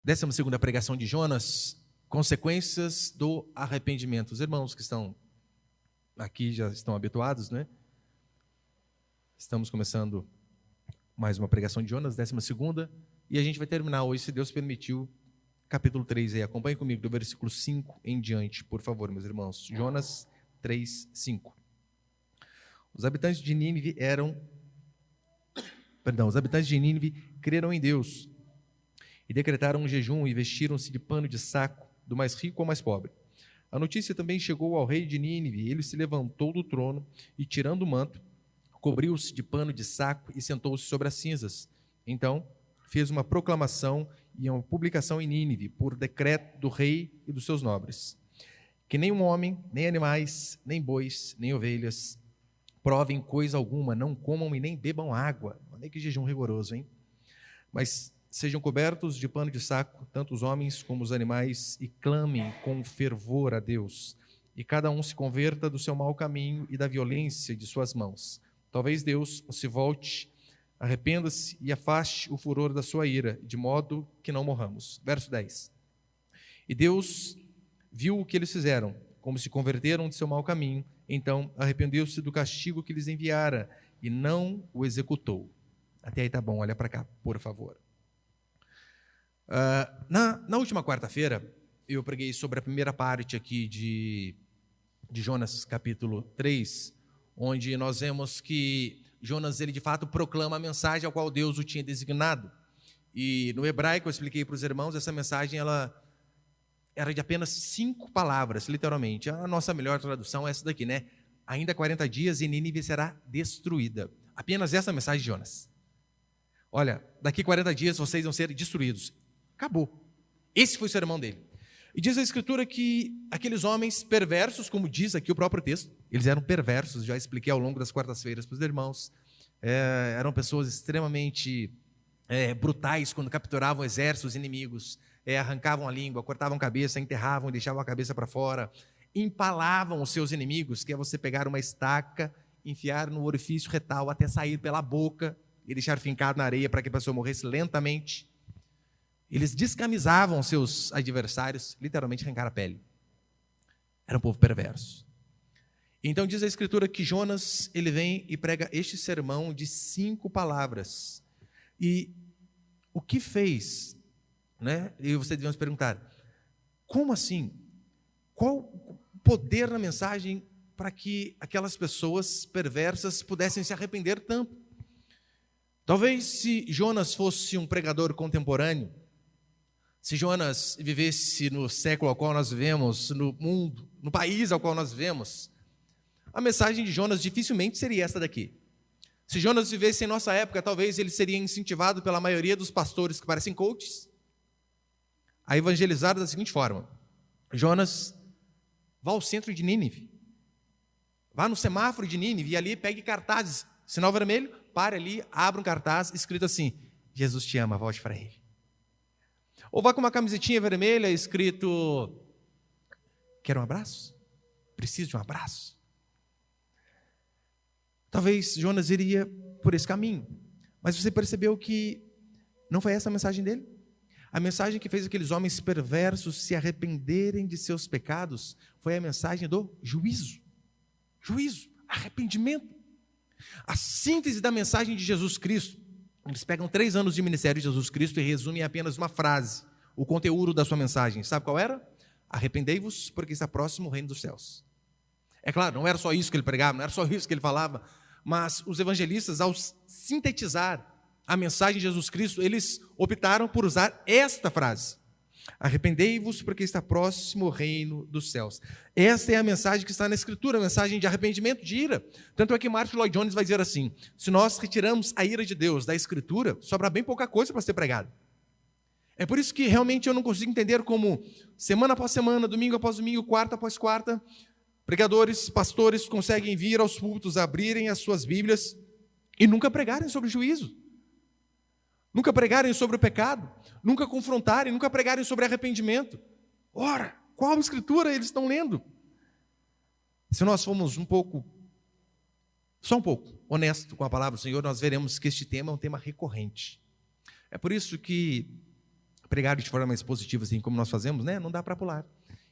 12ª pregação de Jonas, consequências do arrependimento. Os irmãos que estão aqui já estão habituados, né? Estamos começando mais uma pregação de Jonas, 12ª, e a gente vai terminar hoje, se Deus permitiu, capítulo 3 aí. Acompanhe comigo do versículo 5 em diante, por favor, meus irmãos. Jonas 3, 5. Os habitantes de Nínive creram em Deus e decretaram um jejum e vestiram-se de pano de saco, do mais rico ao mais pobre. A notícia também chegou ao rei de Nínive. Ele se levantou do trono e, tirando o manto, cobriu-se de pano de saco e sentou-se sobre as cinzas. Então, fez uma proclamação e uma publicação em Nínive, por decreto do rei e dos seus nobres, que nenhum homem, nem animais, nem bois, nem ovelhas, provem coisa alguma, não comam e nem bebam água. Olha que jejum rigoroso, hein? Mas sejam cobertos de pano de saco, tanto os homens como os animais, e clamem com fervor a Deus, e cada um se converta do seu mau caminho e da violência de suas mãos. Talvez Deus se volte, arrependa-se e afaste o furor da sua ira, de modo que não morramos. Verso 10. E Deus viu o que eles fizeram, como se converteram de seu mau caminho, então arrependeu-se do castigo que lhes enviara, e não o executou. Até aí tá bom, olha para cá, por favor. Na última quarta-feira, eu preguei sobre a primeira parte aqui de Jonas, capítulo 3, onde nós vemos que Jonas, ele de fato proclama a mensagem ao qual Deus o tinha designado. E no hebraico, eu expliquei para os irmãos, essa mensagem ela era de apenas 5 palavras, literalmente. A nossa melhor tradução é essa daqui, né? Ainda 40 dias e Nínive será destruída. Apenas essa mensagem de Jonas. Olha, daqui 40 dias vocês vão ser destruídos. Acabou. Esse foi o sermão dele. E diz a Escritura que aqueles homens perversos, como diz aqui o próprio texto, eles eram perversos, já expliquei ao longo das quartas-feiras para os irmãos, eram pessoas extremamente brutais quando capturavam exércitos inimigos, arrancavam a língua, cortavam a cabeça, enterravam e deixavam a cabeça para fora, empalavam os seus inimigos, que é você pegar uma estaca, enfiar no orifício retal até sair pela boca e deixar fincado na areia para que a pessoa morresse lentamente. Eles descamisavam seus adversários, literalmente arrancaram a pele. Era um povo perverso. Então diz a Escritura que Jonas, ele vem e prega este sermão de 5 palavras. E o que fez, né? E você devemos perguntar, como assim? Qual o poder na mensagem para que aquelas pessoas perversas pudessem se arrepender tanto? Talvez se Jonas fosse um pregador contemporâneo, se Jonas vivesse no século ao qual nós vivemos, no mundo, no país ao qual nós vivemos, a mensagem de Jonas dificilmente seria essa daqui. Se Jonas vivesse em nossa época, talvez ele seria incentivado pela maioria dos pastores que parecem coaches a evangelizar da seguinte forma: Jonas, vá ao centro de Nínive, vá no semáforo de Nínive e ali pegue cartazes, sinal vermelho, pare ali, abra um cartaz escrito assim: Jesus te ama, volte para ele. Ou vá com uma camisetinha vermelha escrito: quer um abraço? Preciso de um abraço? Talvez Jonas iria por esse caminho. Mas você percebeu que não foi essa a mensagem dele? A mensagem que fez aqueles homens perversos se arrependerem de seus pecados foi a mensagem do juízo. Juízo, arrependimento. A síntese da mensagem de Jesus Cristo. Eles pegam 3 anos de ministério de Jesus Cristo e resumem em apenas uma frase, o conteúdo da sua mensagem. Sabe qual era? Arrependei-vos, porque está próximo o reino dos céus. É claro, não era só isso que ele pregava, não era só isso que ele falava, mas os evangelistas, ao sintetizar a mensagem de Jesus Cristo, eles optaram por usar esta frase: arrependei-vos, porque está próximo o reino dos céus. Esta é a mensagem que está na Escritura, a mensagem de arrependimento, de ira. Tanto é que Martin Lloyd Jones vai dizer assim: se nós retiramos a ira de Deus da Escritura, sobra bem pouca coisa para ser pregado. É por isso que realmente eu não consigo entender como, semana após semana, domingo após domingo, quarta após quarta, pregadores, pastores conseguem vir aos púlpitos, abrirem as suas Bíblias e nunca pregarem sobre juízo. Nunca pregarem sobre o pecado, nunca confrontarem, nunca pregarem sobre arrependimento. Ora, qual escritura eles estão lendo? Se nós formos só um pouco, honesto com a palavra do Senhor, nós veremos que este tema é um tema recorrente. É por isso que pregar de forma mais positiva, assim como nós fazemos, né? Não dá para pular.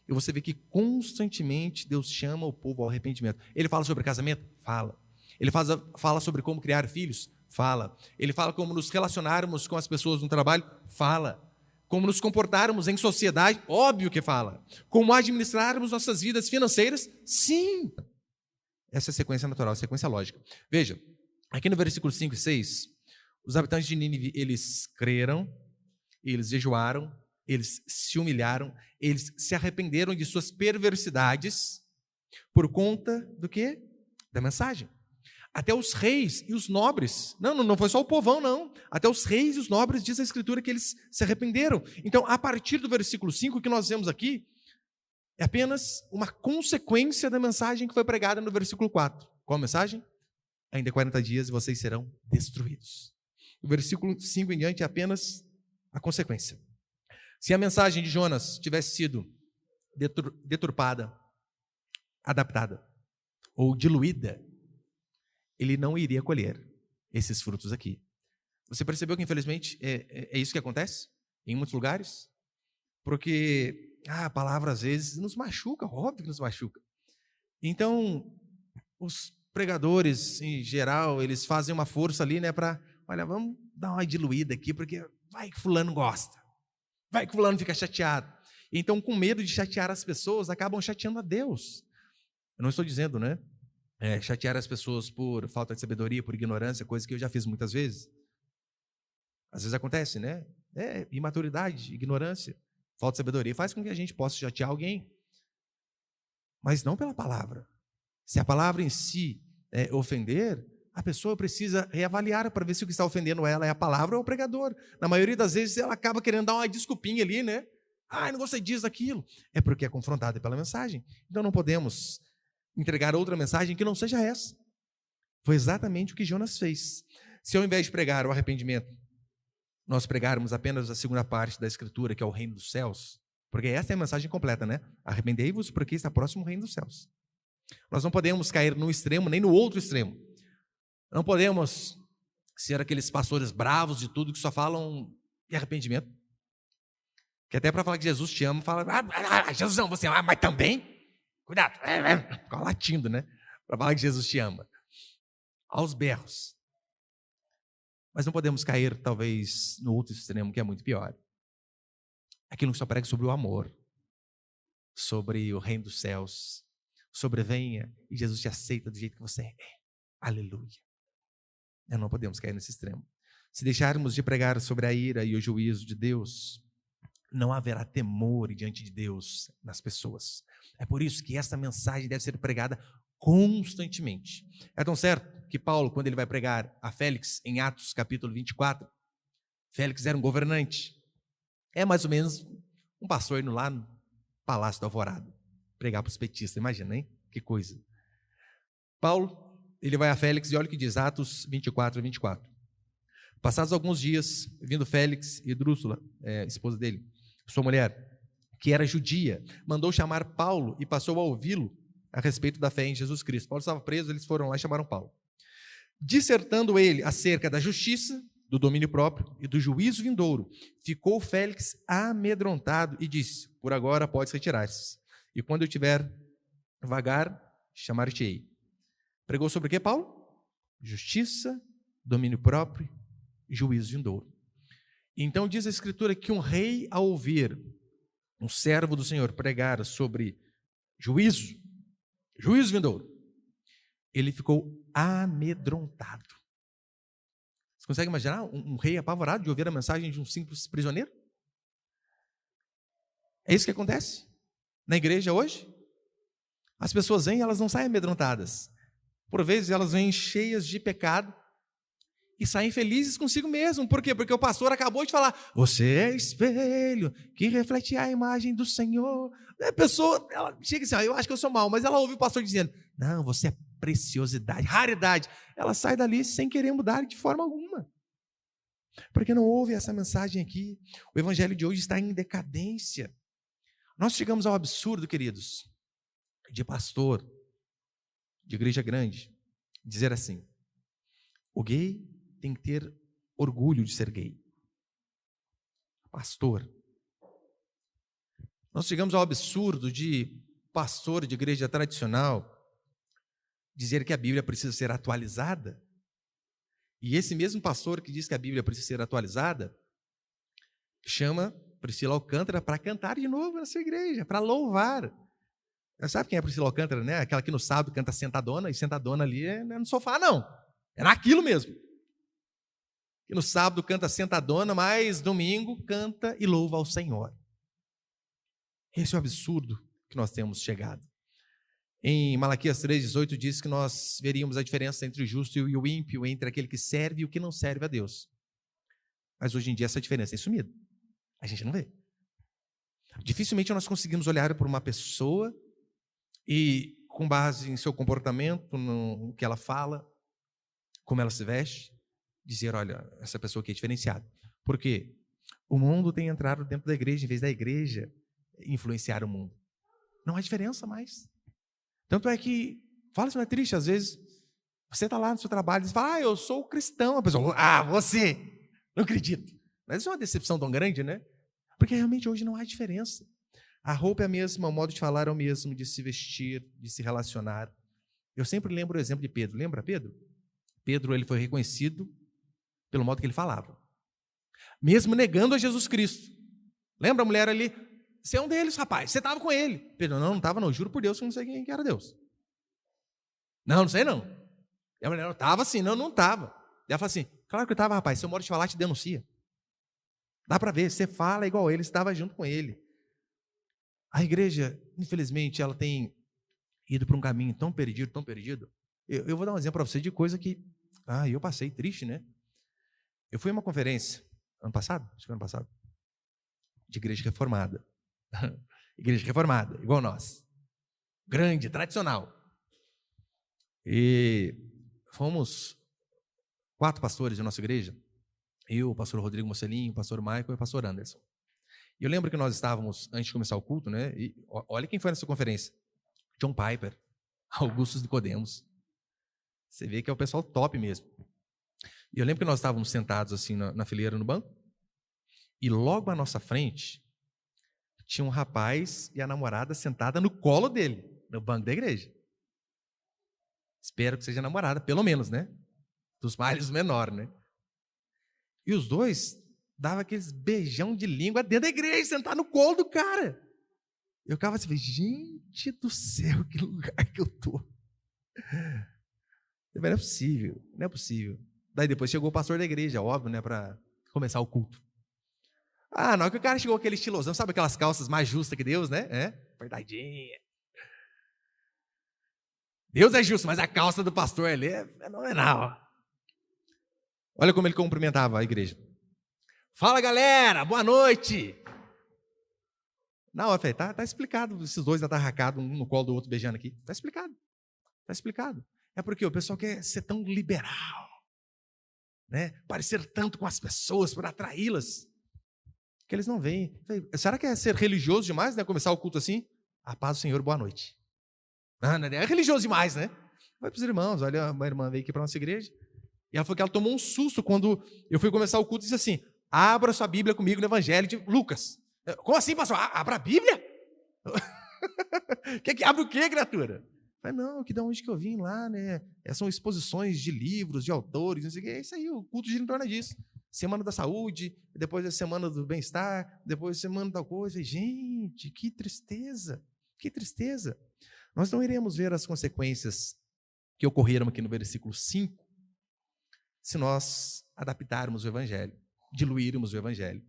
E você vê que constantemente Deus chama o povo ao arrependimento. Ele fala sobre casamento? Fala. Ele fala sobre como criar filhos? Fala. Ele fala como nos relacionarmos com as pessoas no trabalho? Fala. Como nos comportarmos em sociedade? Óbvio que fala. Como administrarmos nossas vidas financeiras? Sim. Essa é a sequência natural, a sequência lógica. Veja, aqui no versículo 5 e 6, os habitantes de Nínive, eles creram, eles jejuaram, eles se humilharam, eles se arrependeram de suas perversidades por conta do quê? Da mensagem. Até os reis e os nobres, não foi só o povão, não. Até os reis e os nobres, diz a Escritura, que eles se arrependeram. Então, a partir do versículo 5, o que nós vemos aqui é apenas uma consequência da mensagem que foi pregada no versículo 4. Qual a mensagem? Ainda 40 dias e vocês serão destruídos. O versículo 5 em diante é apenas a consequência. Se a mensagem de Jonas tivesse sido deturpada, adaptada ou diluída, ele não iria colher esses frutos aqui. Você percebeu que, infelizmente, é isso que acontece em muitos lugares? Porque a palavra, às vezes, nos machuca, óbvio que nos machuca. Então, os pregadores, em geral, eles fazem uma força ali, né, para, olha, vamos dar uma diluída aqui, porque vai que fulano gosta. Vai que fulano fica chateado. Então, com medo de chatear as pessoas, acabam chateando a Deus. Eu não estou dizendo, né? Chatear as pessoas por falta de sabedoria, por ignorância, coisa que eu já fiz muitas vezes. Às vezes acontece, né? Imaturidade, ignorância, falta de sabedoria faz com que a gente possa chatear alguém. Mas não pela palavra. Se a palavra em si ofender, a pessoa precisa reavaliar para ver se o que está ofendendo ela é a palavra ou o pregador. Na maioria das vezes ela acaba querendo dar uma desculpinha ali, né? Não gostei disso, daquilo. É porque é confrontada pela mensagem. Então não podemos entregar outra mensagem que não seja essa. Foi exatamente o que Jonas fez. Se ao invés de pregar o arrependimento, nós pregarmos apenas a segunda parte da Escritura, que é o reino dos céus, porque essa é a mensagem completa, né? Arrependei-vos porque está próximo o reino dos céus. Nós não podemos cair num extremo nem no outro extremo. Não podemos ser aqueles pastores bravos de tudo que só falam de arrependimento. Que até para falar que Jesus te ama, fala, Jesus não, você ama, mas também... Cuidado, fica latindo, né? Para falar que Jesus te ama. Aos berros. Mas não podemos cair, talvez, no outro extremo, que é muito pior. Aquilo que só prega sobre o amor, sobre o reino dos céus, sobre venha e Jesus te aceita do jeito que você é. Aleluia. Não podemos cair nesse extremo. Se deixarmos de pregar sobre a ira e o juízo de Deus, não haverá temor diante de Deus nas pessoas. É por isso que essa mensagem deve ser pregada constantemente. É tão certo que Paulo, quando ele vai pregar a Félix, em Atos capítulo 24, Félix era um governante. É mais ou menos um pastor indo lá no Palácio do Alvorada, pregar para os petistas, imagina, hein? Que coisa. Paulo, ele vai a Félix e olha o que diz, Atos 24. Passados alguns dias, vindo Félix e Drúxula, esposa dele, sua mulher, que era judia, mandou chamar Paulo e passou a ouvi-lo a respeito da fé em Jesus Cristo. Paulo estava preso, eles foram lá e chamaram Paulo. Dissertando ele acerca da justiça, do domínio próprio e do juízo vindouro, ficou Félix amedrontado e disse, por agora podes retirar-se. E quando eu tiver vagar, chamar-te-ei. Pregou sobre o que, Paulo? Justiça, domínio próprio e juízo vindouro. Então diz a Escritura que um rei, ao ouvir um servo do Senhor pregar sobre juízo vindouro, ele ficou amedrontado. Você consegue imaginar um rei apavorado de ouvir a mensagem de um simples prisioneiro? É isso que acontece na igreja hoje. As pessoas vêm e elas não saem amedrontadas. Por vezes elas vêm cheias de pecado e saem felizes consigo mesmo. Por quê? Porque o pastor acabou de falar, você é espelho que reflete a imagem do Senhor. A pessoa, ela chega assim, eu acho que eu sou mau, mas ela ouve o pastor dizendo, não, você é preciosidade, raridade. Ela sai dali sem querer mudar de forma alguma. Porque não ouve essa mensagem aqui. O evangelho de hoje está em decadência. Nós chegamos ao absurdo, queridos, de pastor, de igreja grande, dizer assim, o gay tem que ter orgulho de ser gay. Pastor. Nós chegamos ao absurdo de pastor de igreja tradicional dizer que a Bíblia precisa ser atualizada. E esse mesmo pastor que diz que a Bíblia precisa ser atualizada chama Priscila Alcântara para cantar de novo na sua igreja, para louvar. Sabe quem é a Priscila Alcântara, né? Aquela que no sábado canta sentadona, e sentadona ali não é no sofá, não. É naquilo mesmo. E no sábado canta sentadona, mas domingo canta e louva ao Senhor. Esse é o absurdo que nós temos chegado. Em Malaquias 3,18 diz que nós veríamos a diferença entre o justo e o ímpio, entre aquele que serve e o que não serve a Deus. Mas hoje em dia essa diferença tem sumido. A gente não vê. Dificilmente nós conseguimos olhar para uma pessoa e, com base em seu comportamento, no que ela fala, como ela se veste, dizer, olha, essa pessoa aqui é diferenciada. Por quê? O mundo tem entrado dentro da igreja, em vez da igreja influenciar o mundo. Não há diferença mais. Tanto é que, fala, isso não é triste, às vezes, você está lá no seu trabalho e diz, eu sou cristão. A pessoa, você, não acredito. Mas isso é uma decepção tão grande, né? Porque realmente hoje não há diferença. A roupa é a mesma, o modo de falar é o mesmo, de se vestir, de se relacionar. Eu sempre lembro o exemplo de Pedro. Lembra Pedro? Pedro, ele foi reconhecido pelo modo que ele falava. Mesmo negando a Jesus Cristo. Lembra a mulher ali? Você é um deles, rapaz. Você estava com ele. Pedro, não estava não. Juro por Deus que eu não sei quem era Deus. Não sei não. E a mulher, não estava assim. Não estava. E ela fala assim, claro que eu estava, rapaz. Se eu modo de falar, te denuncia. Dá para ver. Você fala igual ele. Você estava junto com ele. A igreja, infelizmente, ela tem ido para um caminho tão perdido, tão perdido. Eu vou dar um exemplo para você de coisa que eu passei triste, né? Eu fui a uma conferência, ano passado, de igreja reformada. Igreja reformada, igual nós. Grande, tradicional. E fomos 4 pastores de nossa igreja. Eu, o pastor Rodrigo Mocelinho, o pastor Michael e o pastor Anderson. E eu lembro que nós estávamos, antes de começar o culto, né? E olha quem foi nessa conferência. John Piper, Augusto Nicodemos. Você vê que é o pessoal top mesmo. E eu lembro que nós estávamos sentados assim na fileira no banco. E logo à nossa frente, tinha um rapaz e a namorada sentada no colo dele, no banco da igreja. Espero que seja namorada, pelo menos, né? Dos males menor, né? E os dois davam aqueles beijão de língua dentro da igreja, sentado no colo do cara. Eu ficava assim, gente do céu, que lugar que eu tô. Não é possível, não é possível. Daí depois chegou o pastor da igreja, óbvio, né, para começar o culto. Na hora que o cara chegou aquele estilosão, sabe aquelas calças mais justas que Deus, né? Verdadinha. Deus é justo, mas a calça do pastor ali é fenomenal. Olha como ele cumprimentava a igreja. Fala, galera, boa noite. Não, eu falei, tá explicado, esses dois atarracados, um no colo do outro beijando aqui. Tá explicado. É porque o pessoal quer ser tão liberal, né? Parecer tanto com as pessoas para atraí-las, que eles não veem. Será que é ser religioso demais, né? Começar o culto assim? A paz do Senhor, boa noite. Não é religioso demais, né? Vai para os irmãos, olha, uma irmã veio aqui para a nossa igreja, e ela falou que ela tomou um susto quando eu fui começar o culto e disse assim, abra sua Bíblia comigo no Evangelho de Lucas. Como assim, pastor? Abra a Bíblia? Que abre o quê, criatura? Falei, não, que de onde que eu vim lá, né? São exposições de livros, de autores, não sei o que. É isso aí, o culto gira em torno disso. Semana da saúde, depois a semana do bem-estar, depois a semana da coisa. Gente, que tristeza, que tristeza. Nós não iremos ver as consequências que ocorreram aqui no versículo 5 se nós adaptarmos o Evangelho, diluirmos o Evangelho,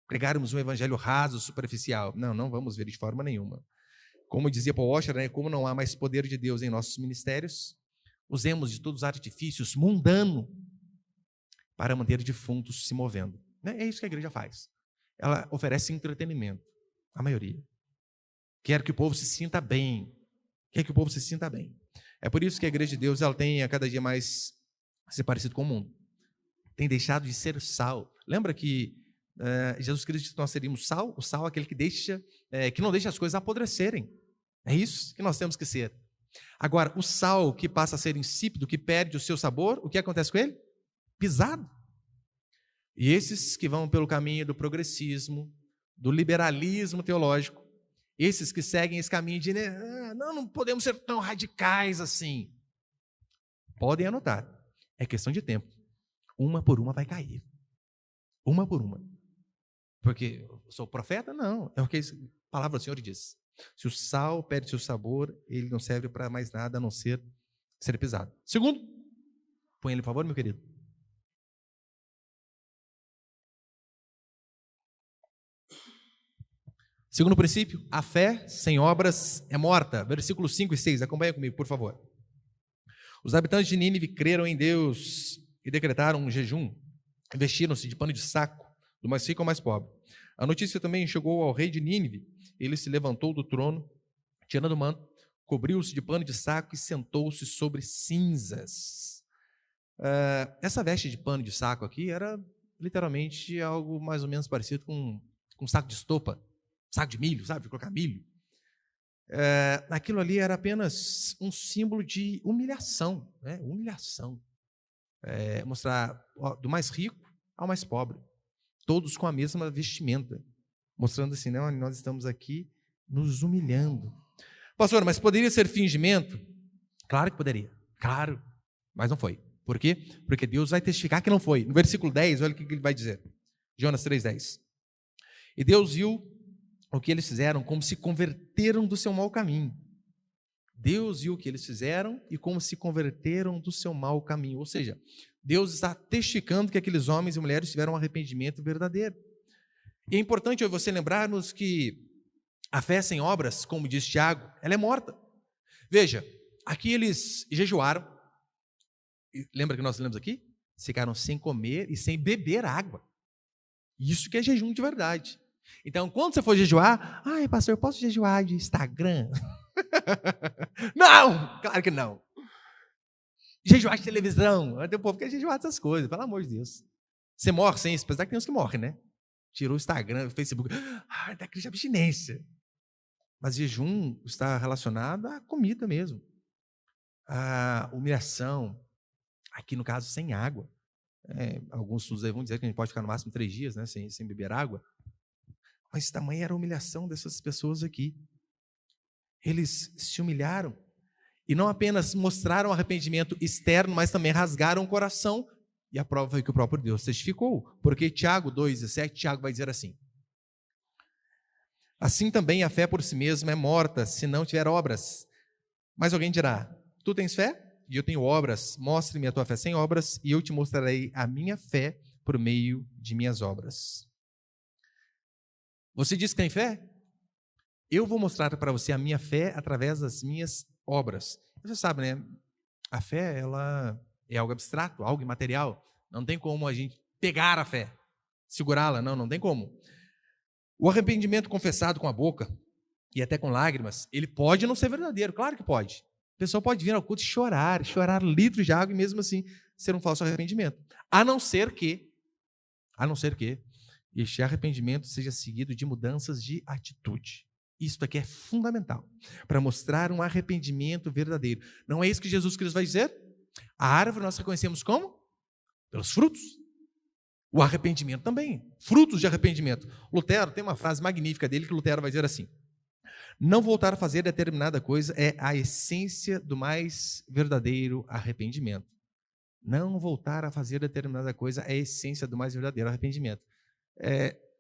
pregarmos um Evangelho raso, superficial. Não vamos ver de forma nenhuma. Como dizia Paul Washer, né, como não há mais poder de Deus em nossos ministérios, usemos de todos os artifícios mundanos para manter defuntos se movendo. É isso que a igreja faz. Ela oferece entretenimento, a maioria. Quer que o povo se sinta bem. É por isso que a igreja de Deus ela tem a cada dia mais se parecido com o mundo. Tem deixado de ser sal. Lembra que Jesus Cristo disse que nós seríamos sal? O sal é aquele que não deixa as coisas apodrecerem. É isso que nós temos que ser. Agora, o sal que passa a ser insípido, que perde o seu sabor, o que acontece com ele? Pisado. E esses que vão pelo caminho do progressismo, do liberalismo teológico, esses que seguem esse caminho de não podemos ser tão radicais assim. Podem anotar, é questão de tempo. Uma por uma vai cair. Uma por uma. Porque eu sou profeta? Não. É o que a palavra do Senhor diz. Se o sal perde seu sabor, ele não serve para mais nada a não ser pisado. Segundo, põe ele, por favor, meu querido. Segundo princípio, a fé sem obras é morta. Versículos 5 e 6, acompanha comigo, por favor. Os habitantes de Nínive creram em Deus e decretaram um jejum. Vestiram-se de pano de saco, do mais rico ao mais pobre. A notícia também chegou ao rei de Nínive. Ele se levantou do trono, tirando o manto, cobriu-se de pano de saco e sentou-se sobre cinzas. Essa veste de pano de saco aqui era literalmente algo mais ou menos parecido com um saco de estopa, saco de milho, sabe, de colocar milho. Aquilo ali era apenas um símbolo de humilhação, né? Humilhação. Mostrar do mais rico ao mais pobre, todos com a mesma vestimenta, mostrando assim, não, nós estamos aqui nos humilhando. Pastor, mas poderia ser fingimento? Claro que poderia, claro, mas não foi. Por quê? Porque Deus vai testificar que não foi. No versículo 10, olha o que ele vai dizer. Jonas 3,10. E Deus viu o que eles fizeram, como se converteram do seu mau caminho. Deus viu o que eles fizeram e como se converteram do seu mau caminho. Ou seja, Deus está testificando que aqueles homens e mulheres tiveram um arrependimento verdadeiro. E é importante você lembrarmos que a fé sem obras, como diz Tiago, ela é morta. Veja, aqui eles jejuaram. Lembra que nós lemos aqui? Ficaram sem comer e sem beber água. Isso que é jejum de verdade. Então, quando você for jejuar, pastor, eu posso jejuar de Instagram? Não, claro que não. Jejuar de televisão, tem um povo que quer jejuar dessas coisas, pelo amor de Deus. Você morre sem isso, apesar que tem uns que morrem, né? Tirou o Instagram, o Facebook, da crise de abstinência. Mas jejum está relacionado à comida mesmo. À humilhação, aqui no caso, sem água. Alguns estudos aí vão dizer que a gente pode ficar no máximo 3 dias, né, sem beber água. Mas tamanha era a humilhação dessas pessoas aqui. Eles se humilharam e não apenas mostraram arrependimento externo, mas também rasgaram o coração. E a prova foi que o próprio Deus testificou. Porque Tiago 2,17, Tiago vai dizer assim: assim também a fé por si mesma é morta, se não tiver obras. Mas alguém dirá: tu tens fé? E eu tenho obras. Mostre-me a tua fé sem obras, e eu te mostrarei a minha fé por meio de minhas obras. Você diz que tem fé? Eu vou mostrar para você a minha fé através das minhas obras. Você sabe, né? A fé, ela é algo abstrato, algo imaterial. Não tem como a gente pegar a fé, segurá-la, não tem como. O arrependimento confessado com a boca e até com lágrimas, ele pode não ser verdadeiro, claro que pode. A pessoa pode vir ao culto e chorar litros de água e mesmo assim ser um falso arrependimento. A não ser que este arrependimento seja seguido de mudanças de atitude. Isto aqui é fundamental para mostrar um arrependimento verdadeiro. Não é isso que Jesus Cristo vai dizer? A árvore nós reconhecemos como? Pelos frutos. O arrependimento também. Frutos de arrependimento. Lutero tem uma frase magnífica dele que Lutero vai dizer assim: não voltar a fazer determinada coisa é a essência do mais verdadeiro arrependimento. Não voltar a fazer determinada coisa é a essência do mais verdadeiro arrependimento.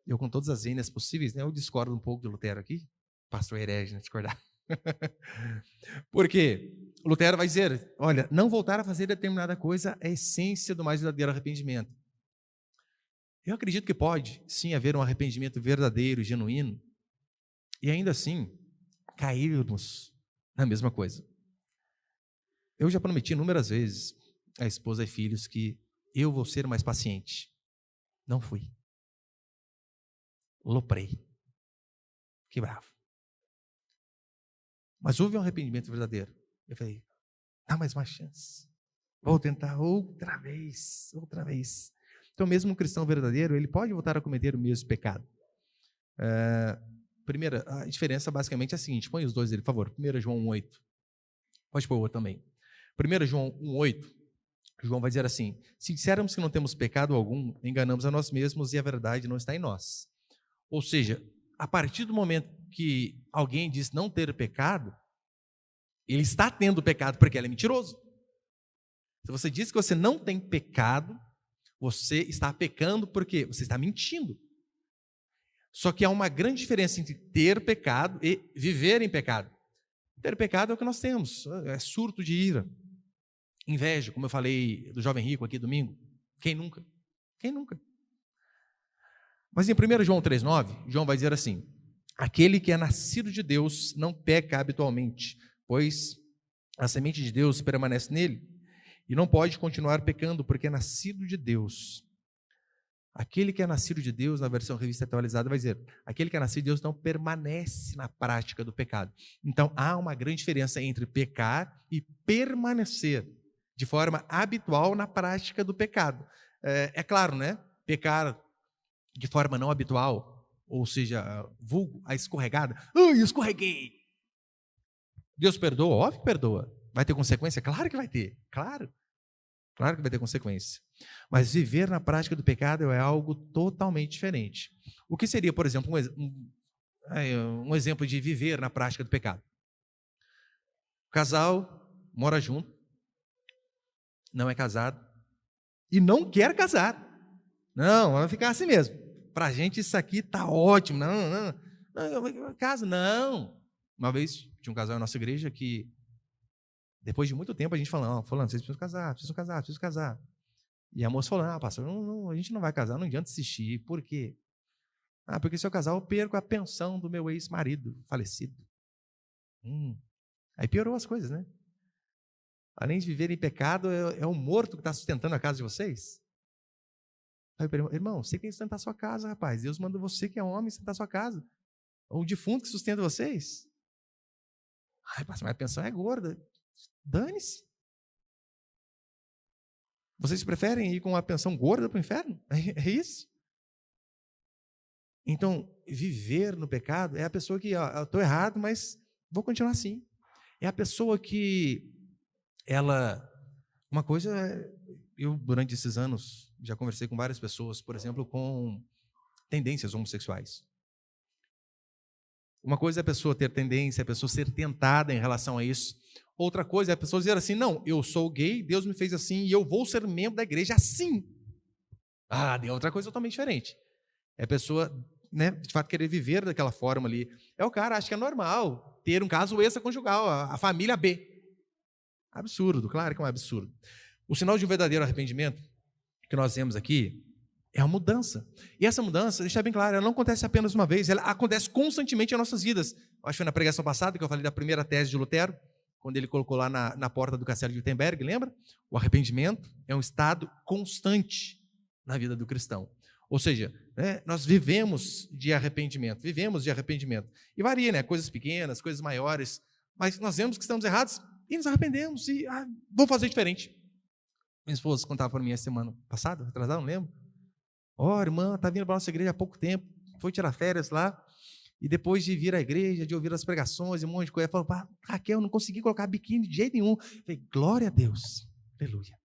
Eu com todas as vênias possíveis, né, eu discordo um pouco de Lutero aqui. Pastor herege, né, discordar. Porque Lutero vai dizer, olha, não voltar a fazer determinada coisa é a essência do mais verdadeiro arrependimento. Eu acredito que pode, sim, haver um arrependimento verdadeiro, genuíno, e ainda assim, cairmos na mesma coisa. Eu já prometi inúmeras vezes à esposa e filhos que eu vou ser mais paciente. Não fui. Loprei. Que bravo. Mas houve um arrependimento verdadeiro. Eu falei, dá mais uma chance. Vou tentar outra vez. Então, mesmo um cristão verdadeiro, ele pode voltar a cometer o mesmo pecado. Primeira, a diferença basicamente é a seguinte, põe os dois ali, por favor. 1 João 1,8. Pode pôr o outro também. 1 João 1,8 João vai dizer assim: se dissermos que não temos pecado algum, enganamos a nós mesmos e a verdade não está em nós. Ou seja, a partir do momento que alguém diz não ter pecado, ele está tendo pecado porque ele é mentiroso. Se você diz que você não tem pecado, você está pecando porque você está mentindo. Só que há uma grande diferença entre ter pecado e viver em pecado. Ter pecado é o que nós temos, é surto de ira, inveja, como eu falei do jovem rico aqui domingo. Quem nunca? Quem nunca? Mas em 1 João 3,9, João vai dizer assim: aquele que é nascido de Deus não peca habitualmente, pois a semente de Deus permanece nele e não pode continuar pecando, porque é nascido de Deus. Aquele que é nascido de Deus, na versão revista atualizada, vai dizer: aquele que é nascido de Deus não permanece na prática do pecado. Então, há uma grande diferença entre pecar e permanecer de forma habitual na prática do pecado. É claro, né? Pecar de forma não habitual, ou seja, vulgo, a escorregada. Ai, escorreguei! Deus perdoa? Óbvio que perdoa. Vai ter consequência? Claro que vai ter. Claro que vai ter consequência. Mas viver na prática do pecado é algo totalmente diferente. O que seria, por exemplo, um exemplo de viver na prática do pecado? O casal mora junto, não é casado e não quer casar. Não, vai ficar assim mesmo. Para a gente isso aqui está ótimo. Não, casa, não. Uma vez tinha um casal na nossa igreja que, depois de muito tempo, a gente falando: fulano, vocês precisam casar. E a moça falou: pastor, a gente não vai casar, não adianta insistir. Por quê? Porque se eu casar, eu perco a pensão do meu ex-marido falecido. Aí piorou as coisas, né? Além de viver em pecado, é o morto que está sustentando a casa de vocês. Aí eu pergunto: irmão, você tem que sustentar a sua casa, rapaz. Deus manda você, que é homem, sustentar a sua casa. O defunto que sustenta vocês. Pastor, mas a pensão é gorda. Dane-se. Vocês preferem ir com uma pensão gorda para o inferno? É isso? Então, viver no pecado é a pessoa que, eu estou errado, mas vou continuar assim. É a pessoa que, uma coisa, eu durante esses anos já conversei com várias pessoas, por exemplo, com tendências homossexuais. Uma coisa é a pessoa ter tendência, a pessoa ser tentada em relação a isso. Outra coisa é a pessoa dizer assim: não, eu sou gay, Deus me fez assim e eu vou ser membro da igreja assim. É outra coisa totalmente diferente. É a pessoa, né, de fato querer viver daquela forma ali. É o cara, acha que é normal ter um caso extraconjugal, a família B. Absurdo, claro que é um absurdo. O sinal de um verdadeiro arrependimento que nós vemos aqui é a mudança. E essa mudança, deixa bem claro, ela não acontece apenas uma vez, ela acontece constantemente em nossas vidas. Acho que foi na pregação passada que eu falei da primeira tese de Lutero, quando ele colocou lá na porta do castelo de Wittenberg, lembra? O arrependimento é um estado constante na vida do cristão. Ou seja, né, nós vivemos de arrependimento. E varia, né? Coisas pequenas, coisas maiores, mas nós vemos que estamos errados e nos arrependemos e vou fazer diferente. Minha esposa contava para mim a semana passada, atrasada, não lembro. Irmã, está vindo para a nossa igreja há pouco tempo, foi tirar férias lá, e depois de vir à igreja, de ouvir as pregações, um monte de coisa, falou: Raquel, não consegui colocar biquíni de jeito nenhum. Falei: glória a Deus, aleluia.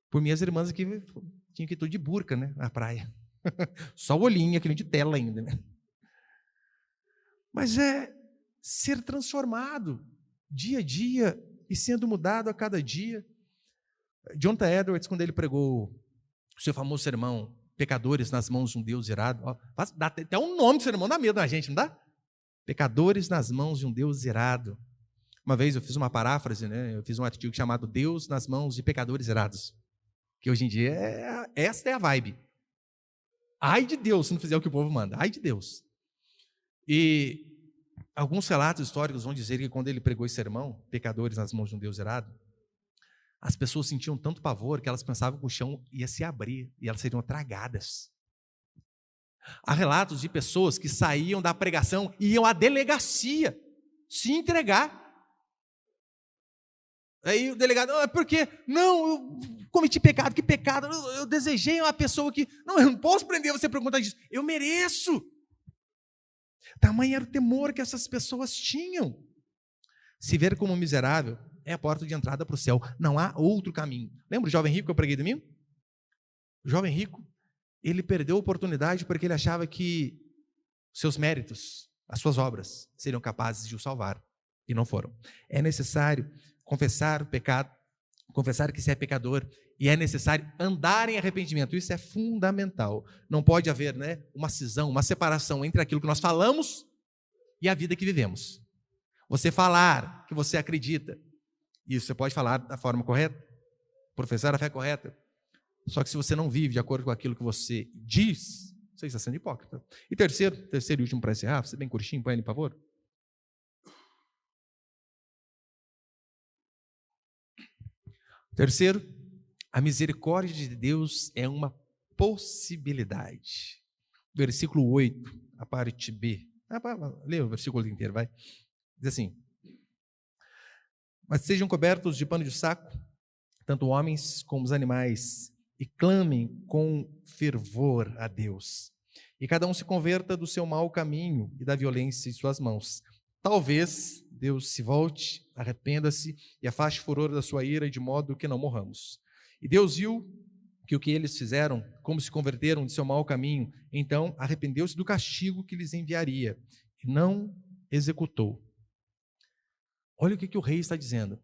Por minhas irmãs aqui, tinha que ir tudo de burca, né, na praia. Só o olhinho, aquele de tela ainda, né? Mas é ser transformado dia a dia e sendo mudado a cada dia. Jonathan Edwards, quando ele pregou o seu famoso sermão, Pecadores nas mãos de um Deus irado, dá até um nome do sermão, dá medo na gente, não dá? Pecadores nas mãos de um Deus irado. Uma vez eu fiz uma paráfrase, né? Eu fiz um artigo chamado Deus nas mãos de pecadores irados, que hoje em dia esta é a vibe. Ai de Deus se não fizer o que o povo manda, ai de Deus. E alguns relatos históricos vão dizer que quando ele pregou esse sermão, Pecadores nas mãos de um Deus irado, as pessoas sentiam tanto pavor que elas pensavam que o chão ia se abrir e elas seriam tragadas. Há relatos de pessoas que saíam da pregação e iam à delegacia se entregar. Aí o delegado: por quê? Não, eu cometi pecado, que pecado? Eu desejei uma pessoa que... Não, eu não posso prender você por conta disso. Eu mereço. Tamanho era o temor que essas pessoas tinham. Se ver como miserável é a porta de entrada para o céu. Não há outro caminho. Lembra o jovem rico que eu preguei domingo? O jovem rico, ele perdeu a oportunidade porque ele achava que seus méritos, as suas obras, seriam capazes de o salvar. E não foram. É necessário confessar o pecado, confessar que se é pecador, e é necessário andar em arrependimento. Isso é fundamental. Não pode haver, uma cisão, uma separação entre aquilo que nós falamos e a vida que vivemos. Você falar que você acredita, isso você pode falar da forma correta, professar a fé correta. Só que se você não vive de acordo com aquilo que você diz, você está sendo hipócrita. E terceiro e último para encerrar, você bem curtinho, põe ele, por favor. Terceiro, a misericórdia de Deus é uma possibilidade. Versículo 8, a parte B. Lê o versículo inteiro, vai. Diz assim: mas sejam cobertos de pano de saco, tanto homens como os animais, e clamem com fervor a Deus. E cada um se converta do seu mau caminho e da violência em suas mãos. Talvez Deus se volte, arrependa-se e afaste o furor da sua ira, de modo que não morramos. E Deus viu que o que eles fizeram, como se converteram de seu mau caminho, então arrependeu-se do castigo que lhes enviaria, e não executou. Olha o que o rei está dizendo.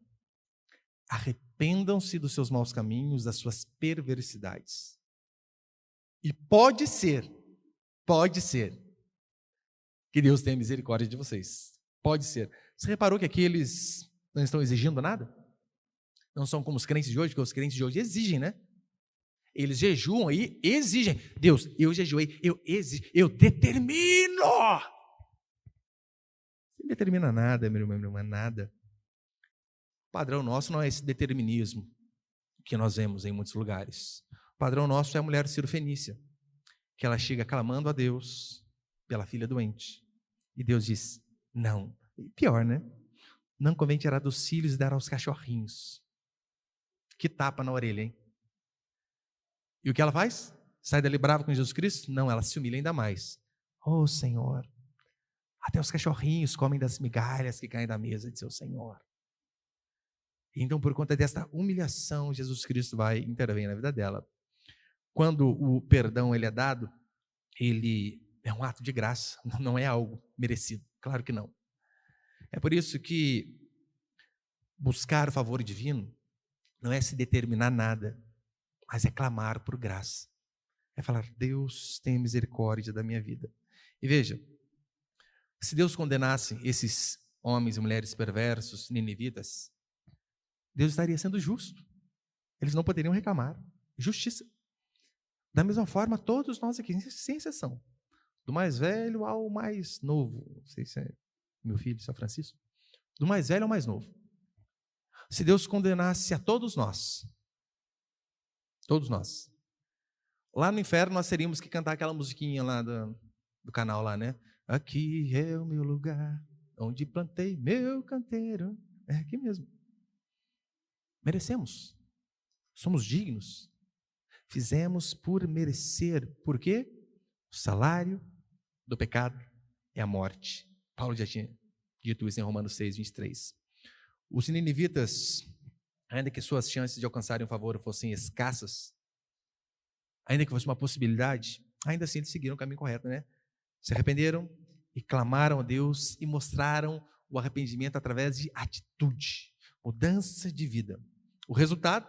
Arrependam-se dos seus maus caminhos, das suas perversidades. E pode ser que Deus tenha misericórdia de vocês. Pode ser. Você reparou que aqui eles não estão exigindo nada? Não são como os crentes de hoje, porque os crentes de hoje exigem, né? Eles jejuam e exigem. Deus, eu jejuei, eu exijo, eu determino. Não determina nada, meu irmão, não é nada. O padrão nosso não é esse determinismo que nós vemos em muitos lugares. O padrão nosso é a mulher cirofenícia, que ela chega clamando a Deus pela filha doente. E Deus diz, não. E pior, né? Não convém tirar dos cílios e dar aos cachorrinhos. Que tapa na orelha, hein? E o que ela faz? Sai dali brava com Jesus Cristo? Não, ela se humilha ainda mais. Oh, Senhor, até os cachorrinhos comem das migalhas que caem da mesa de seu Senhor. Então, por conta desta humilhação, Jesus Cristo vai intervir na vida dela. Quando o perdão ele é dado, ele é um ato de graça, não é algo merecido. Claro que não. É por isso que buscar o favor divino não é se determinar nada, mas é clamar por graça. É falar, Deus tenha misericórdia da minha vida. E veja, se Deus condenasse esses homens e mulheres perversos, ninivitas, Deus estaria sendo justo. Eles não poderiam reclamar. Justiça. Da mesma forma, todos nós aqui, sem exceção, do mais velho ao mais novo, não sei se é meu filho, São Francisco, do mais velho ao mais novo. Se Deus condenasse a todos nós, lá no inferno nós teríamos que cantar aquela musiquinha lá do canal lá, né? Aqui é o meu lugar, onde plantei meu canteiro. É aqui mesmo. Merecemos. Somos dignos. Fizemos por merecer. Por quê? O salário do pecado é a morte. Paulo já tinha dito isso em Romanos 6, 23. Os ninivitas, ainda que suas chances de alcançarem o favor fossem escassas, ainda que fosse uma possibilidade, ainda assim eles seguiram o caminho correto, né? Se arrependeram e clamaram a Deus e mostraram o arrependimento através de atitude, mudança de vida. O resultado,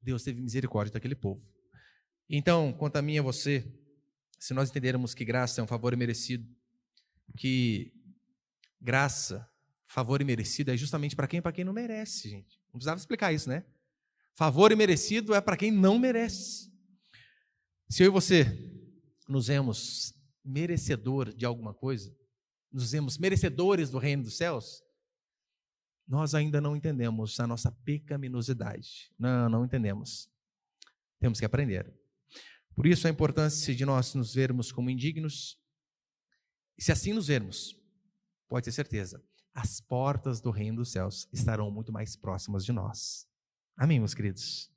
Deus teve misericórdia daquele povo. Então, quanto a mim e a você, se nós entendermos que graça é um favor imerecido, que graça, favor imerecido é justamente para quem? Para quem não merece, gente. Não precisava explicar isso, né? Favor imerecido é para quem não merece. Se eu e você nos vemos merecedor de alguma coisa, nos vemos merecedores do reino dos céus, nós ainda não entendemos a nossa pecaminosidade. Não entendemos. Temos que aprender. Por isso a importância de nós nos vermos como indignos. E se assim nos vermos, pode ter certeza, as portas do reino dos céus estarão muito mais próximas de nós. Amém, meus queridos?